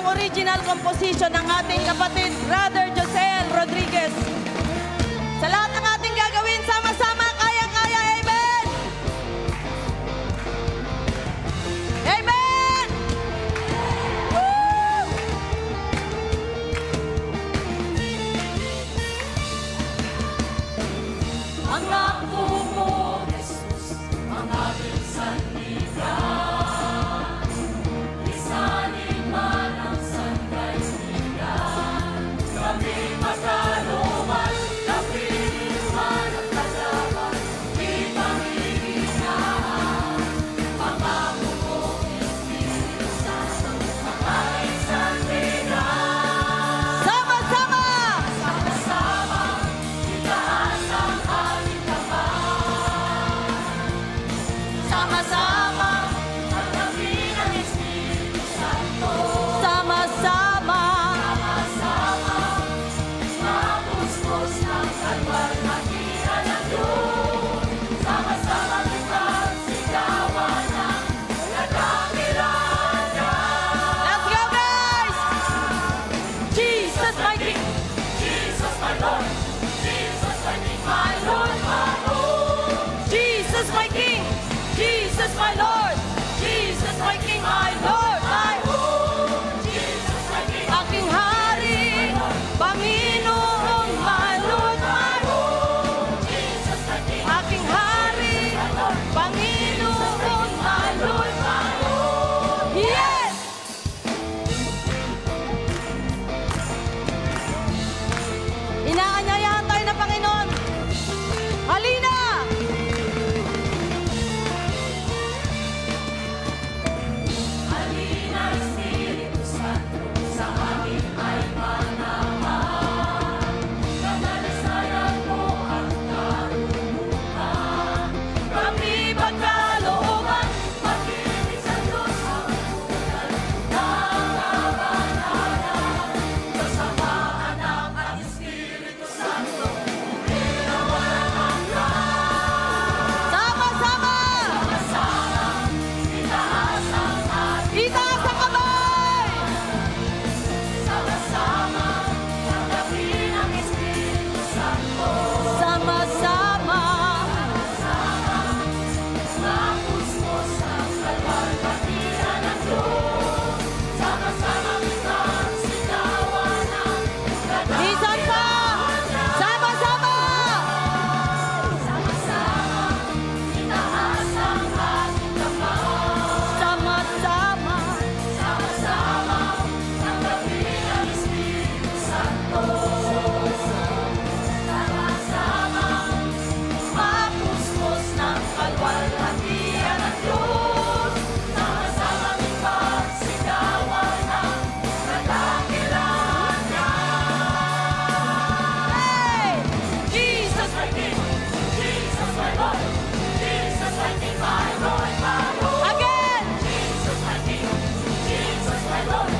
original composition ng ating kapatid, Brother Josel Rodriguez. Sa lahat ng ating gagawin, sama-sama, kaya-kaya, amen! Amen! Woo! Ang ako mo, Jesus, ang aking sandigan. Lisanin man ang sandaigdigan. Kami makaluman, kapiling man ang kalaban. Di panghihinaan, pangako ko, Espiritu Santo, ang aking sandigan. Sama-sama! Sama-sama, itaas ang ating kamay. Sama-sama, tanggapin ang Espiritu Santo. Sama-sama, sama-sama, mapuspos ng kalwalhatian ng Diyos. Sama-sama ipagsigawan ang nagkakilala. Let's go, guys! Jesus, my King! Jesus, my Lord! Jesus, my King, my Lord, my Lord! Jesus, my King! Jesus, my Lord! Jesus, my King, my Lord, my Lord! Jesus, my King! Aking Hari, Panginoon, my Lord, my Lord! Jesus, my King! Aking Hari, Panginoon, my Lord, my Lord! Yes! Inaanyayahan tayo ng Panginoon. Halina! Halina, Espiritu Santo, sa amin ay manahan. Kamalisayan mo ang karunungan. Kami pagkalooban, makinig sa Diyos ang tunay ng kabanalan. Kasamaan ng ang Espiritu Santo, muli na walang hanggan. Sama-sama! Sama-sama, itaas ang ating kamay. Sama-sama, tanggapin ang Espiritu Santo. Sama-sama, mapuspos ang kalwalhatian ng Diyos. Sama-sama ipagsigawan ang nagkakilala. Sama-sama! Sama-sama, itaas ang ating kamay. Sama-sama, sama-sama, tanggapin ang Espiritu Santo. Sama-sama, mapuspos ng kalwalhatian ng Diyos. Sama-sama ipagsigawan ang nagkakilala. Hey! Jesus, my King! Jesus, my Lord! Jesus, my King, my Lord, my Lord! Again! Jesus, my King! Jesus, my Lord!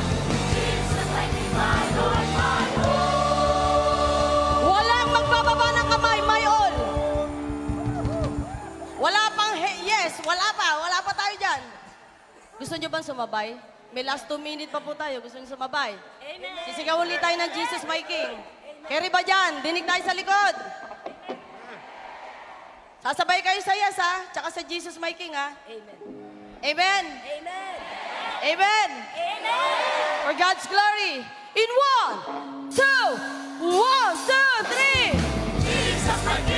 Jesus, my King, my Lord, my Lord! Walang magbababa ng kamay, my all! Wala pang yes, wala pa tayo dyan. Gusto nyo bang sumabay? May last 2 minutes pa po tayo. Gusto nyo sumabay? Amen. Sisigaw ulit tayo ng Jesus, my King. Carry ba dyan? Dinig tayo sa likod. Sasabay kayo sa yes, ha? Tsaka sa Jesus, my King, ha? Amen. Amen. Amen. Amen. Amen. For God's glory. In 1, 2, 1, 2, 3. Jesus, my King.